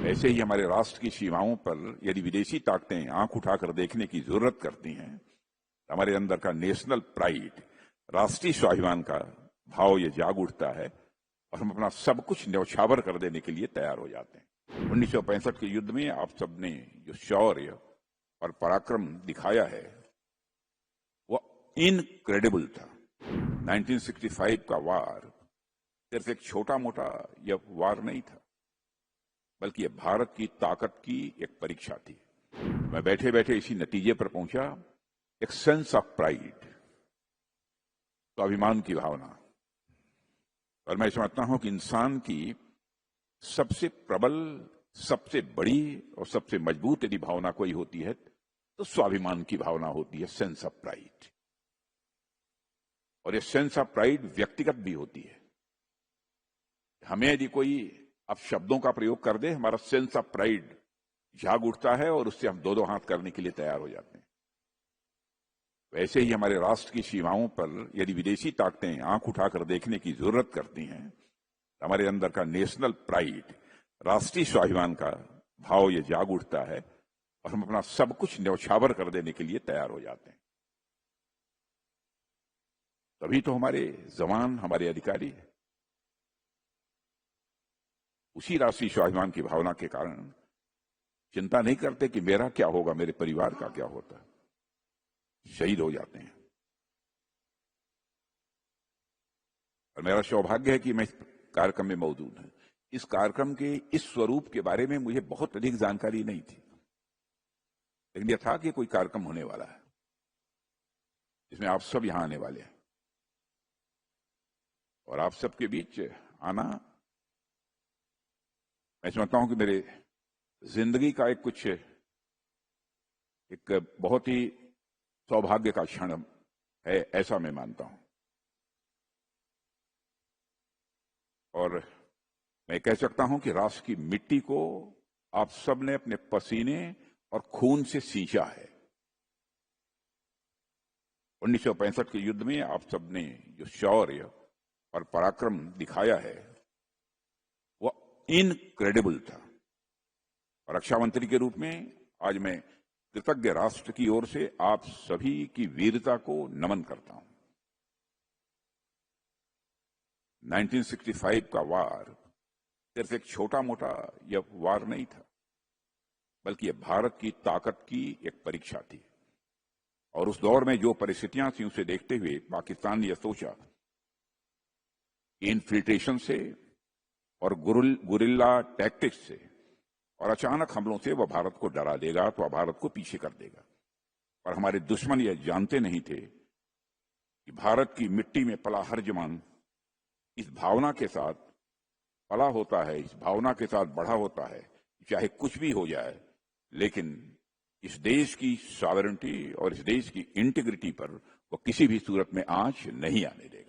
ऐसे ही हमारे राष्ट्र की सीमाओं पर यदि विदेशी ताकतें आंख उठाकर देखने की जरूरत करती हैं, हमारे अंदर का नेशनल प्राइड, राष्ट्रीय स्वाभिमान का भाव ये जाग उठता है और हम अपना सब कुछ न्यौछावर कर देने के लिए तैयार हो जाते हैं। 1965 के युद्ध में आप सबने जो शौर्य और पराक्रम दिखाया है वो इनक्रेडिबल था। 1965 का वार सिर्फ एक छोटा मोटा यह वार नहीं था, बल्कि यह भारत की ताकत की एक परीक्षा थी। मैं बैठे बैठे इसी नतीजे पर पहुंचा, एक सेंस ऑफ प्राइड, स्वाभिमान की भावना। और मैं समझता हूं कि इंसान की सबसे प्रबल, सबसे बड़ी और सबसे मजबूत यदि भावना कोई होती है तो स्वाभिमान की भावना होती है, सेंस ऑफ प्राइड। और ये सेंस ऑफ प्राइड व्यक्तिगत भी होती है। हमें यदि कोई अब शब्दों का प्रयोग कर दे, हमारा सेंस ऑफ प्राइड जाग उठता है और उससे हम दो दो हाथ करने के लिए तैयार हो जाते हैं। वैसे ही हमारे राष्ट्र की सीमाओं पर यदि विदेशी ताकतें आंख उठाकर देखने की जरूरत करती हैं, हमारे अंदर का नेशनल प्राइड, राष्ट्रीय स्वाभिमान का भाव ये जाग उठता है और हम अपना सब कुछ न्यौछावर कर देने के लिए तैयार हो जाते हैं। तभी तो हमारे जवान, हमारे अधिकारी उसी राष्ट्रीय स्वाभिमान की भावना के कारण चिंता नहीं करते कि मेरा क्या होगा, मेरे परिवार का क्या होता, शहीद हो जाते हैं। और मेरा सौभाग्य है कि मैं इस कार्यक्रम में मौजूद हूं। इस कार्यक्रम के इस स्वरूप के बारे में मुझे बहुत अधिक जानकारी नहीं थी, लेकिन यह था कि कोई कार्यक्रम होने वाला है जिसमें आप सब यहां आने वाले हैं और आप सबके बीच आना, मैं समझता हूं कि मेरे जिंदगी का एक बहुत ही सौभाग्य का क्षण है, ऐसा मैं मानता हूं। और मैं कह सकता हूं कि राष्ट्र की मिट्टी को आप सब ने अपने पसीने और खून से सींचा है। 1965 के युद्ध में आप सब ने जो शौर्य और पराक्रम दिखाया है वो इनक्रेडिबल था। और रक्षा मंत्री के रूप में आज मैं कृतज्ञ राष्ट्र की ओर से आप सभी की वीरता को नमन करता हूं। 1965 का वार सिर्फ एक छोटा मोटा यह वार नहीं था, बल्कि यह भारत की ताकत की एक परीक्षा थी। और उस दौर में जो परिस्थितियां थी उसे देखते हुए पाकिस्तान ने यह सोचा कि इन्फिल्ट्रेशन से और गुरिल्ला टैक्टिक्स से और अचानक हमलों से वह भारत को डरा देगा, तो वह भारत को पीछे कर देगा। और हमारे दुश्मन यह जानते नहीं थे कि भारत की मिट्टी में पला हर जवान इस भावना के साथ पला होता है, इस भावना के साथ बड़ा होता है, चाहे कुछ भी हो जाए, लेकिन इस देश की सॉवरेनिटी और इस देश की इंटीग्रिटी पर वो किसी भी सूरत में आंच नहीं आने देगा।